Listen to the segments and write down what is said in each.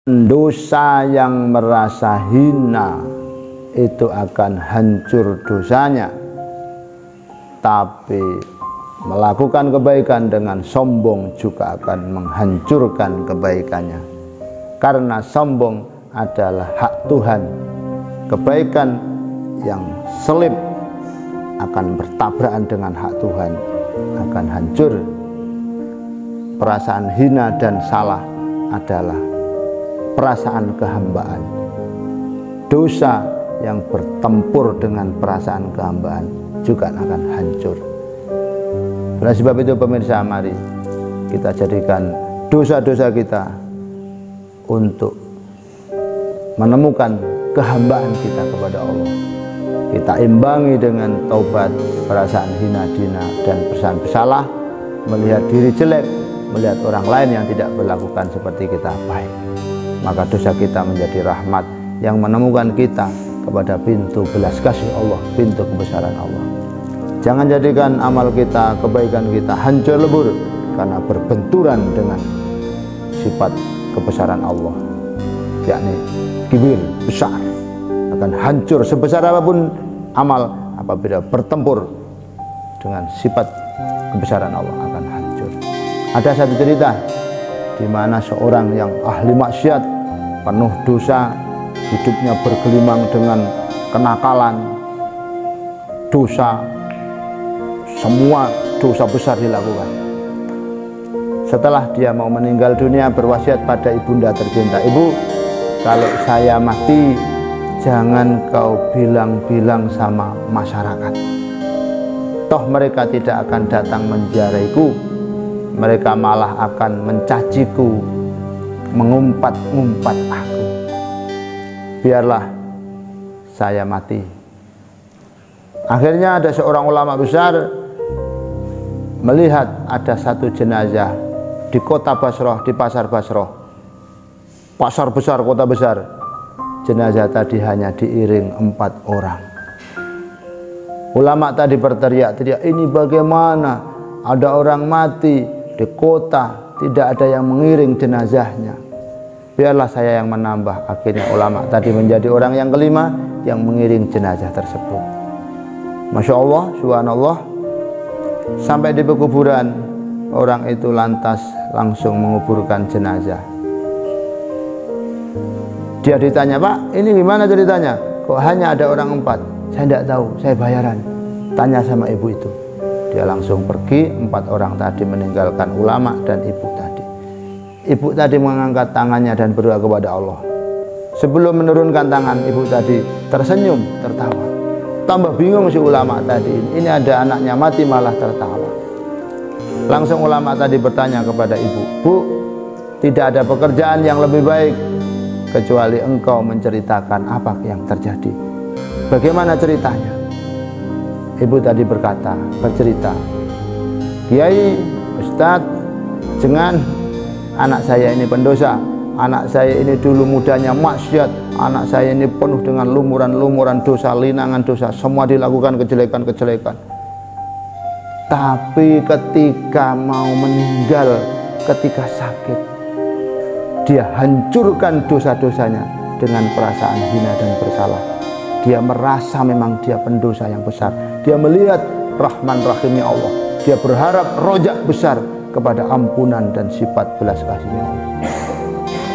dosa yang merasa hina itu akan hancur dosanya, tapi melakukan kebaikan dengan sombong juga akan menghancurkan kebaikannya, karena sombong adalah hak Tuhan. Kebaikan yang selip akan bertabrakan dengan hak Tuhan, akan hancur. Perasaan hina dan salah adalah perasaan kehambaan. Dosa yang bertempur dengan perasaan kehambaan juga akan hancur. Oleh sebab itu pemirsa, mari kita jadikan dosa-dosa kita untuk menemukan kehambaan kita kepada Allah. Kita imbangi dengan taubat, perasaan hina dina dan perasaan bersalah, melihat diri jelek, melihat orang lain yang tidak berlakukan seperti kita baik. Maka dosa kita menjadi rahmat yang menemukan kita kepada pintu belas kasih Allah, pintu kebesaran Allah. Jangan jadikan amal kita, kebaikan kita hancur lebur karena berbenturan dengan sifat kebesaran Allah, yakni kibir, besar. Akan hancur sebesar apapun amal apabila bertempur dengan sifat kebesaran Allah, akan hancur. Ada satu cerita di mana seorang yang ahli maksiat, penuh dosa, hidupnya bergelimang dengan kenakalan, dosa, semua dosa besar dilakukan. Setelah dia mau meninggal dunia, berwasiat pada ibunda tercinta, "Ibu, kalau saya mati, jangan kau bilang-bilang sama masyarakat. Toh mereka tidak akan datang menziarahiku, mereka malah akan mencaciku, mengumpat-ngumpat aku. Biarlah saya mati." Akhirnya ada seorang ulama besar melihat ada satu jenazah di kota Basrah, di pasar Basrah, pasar besar, kota besar. Jenazah tadi hanya diiring 4 orang. Ulama tadi berteriak-teriak, "Ini bagaimana? Ada orang mati di kota, tidak ada yang mengiring jenazahnya. Biarlah saya yang menambah." Akhirnya ulama tadi menjadi orang yang kelima yang mengiring jenazah tersebut. Masya Allah, subhanallah. Sampai di pekuburan, orang itu lantas langsung menguburkan jenazah. Dia ditanya, "Pak, ini gimana ceritanya? Kok hanya ada orang 4? Saya tidak tahu, saya bayaran. Tanya sama ibu itu." Dia langsung pergi. 4 orang tadi meninggalkan ulama dan ibu tadi. Ibu tadi mengangkat tangannya dan berdoa kepada Allah. Sebelum menurunkan tangan, ibu tadi tersenyum, tertawa. Tambah bingung si ulama tadi, ini ada anaknya mati malah tertawa. Langsung ulama tadi bertanya kepada ibu, "Bu, tidak ada pekerjaan yang lebih baik kecuali engkau menceritakan apa yang terjadi. Bagaimana ceritanya?" Ibu tadi bercerita, "Kiai, Ustadz, jangan, anak saya ini pendosa. Anak saya ini dulu mudanya maksiat. Anak saya ini penuh dengan lumuran-lumuran dosa, linangan dosa. Semua dilakukan kejelekan-kejelekan. Tapi ketika mau meninggal, ketika sakit, dia hancurkan dosa-dosanya dengan perasaan hina dan bersalah. Dia merasa memang dia pendosa yang besar. Dia melihat Rahman Rahimnya Allah. Dia berharap rojak besar kepada ampunan dan sifat belas kasihnya Allah.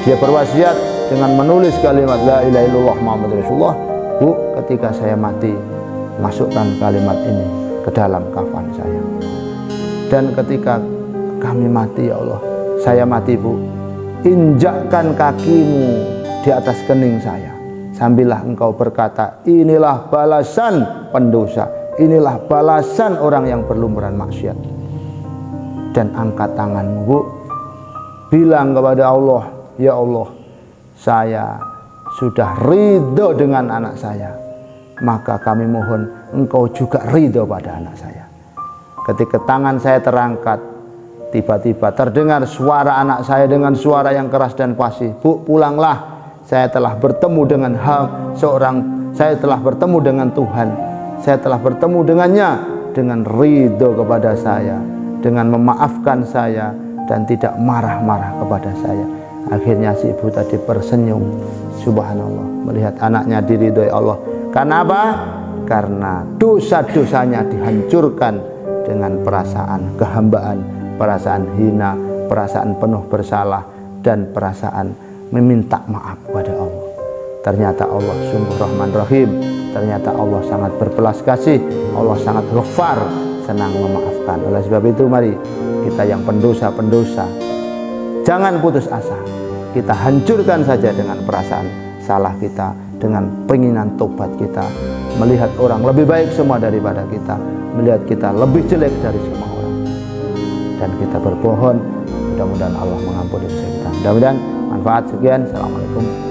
Dia berwasiat dengan menulis kalimat La ilaha illallah Muhammad Rasulullah. "Bu, ketika saya mati, masukkan kalimat ini ke dalam kafan saya. Dan ketika kami mati, ya Allah, saya mati, Bu, injakkan kakimu di atas kening saya. Sambillah engkau berkata, inilah balasan pendosa, inilah balasan orang yang berlumuran maksiat. Dan angkat tanganmu, Bu, bilang kepada Allah, ya Allah, saya sudah ridho dengan anak saya, maka kami mohon engkau juga ridho pada anak saya." Ketika tangan saya terangkat, tiba-tiba terdengar suara anak saya dengan suara yang keras dan fasih, "Bu, pulanglah, saya telah bertemu dengan saya telah bertemu dengan Tuhan, saya telah bertemu dengannya dengan ridho kepada saya, dengan memaafkan saya dan tidak marah-marah kepada saya. Akhirnya si ibu tadi tersenyum, subhanallah, melihat anaknya diridhoi Allah. Karena apa? Karena dosa-dosanya dihancurkan dengan perasaan kehambaan, perasaan hina, perasaan penuh bersalah, dan perasaan meminta maaf kepada Allah. Ternyata Allah sungguh Rahman Rahim. Ternyata Allah sangat berbelas kasih. Allah sangat Ghaffar, senang memaafkan. Oleh sebab itu mari kita yang pendosa-pendosa, jangan putus asa. Kita hancurkan saja dengan perasaan salah kita, dengan keinginan tobat kita, melihat orang lebih baik semua daripada kita, melihat kita lebih jelek dari semua orang, dan kita berbohong. Mudah-mudahan Allah mengampuni dosa kita. Mudah-mudahan manfaat. Sekian. Assalamualaikum.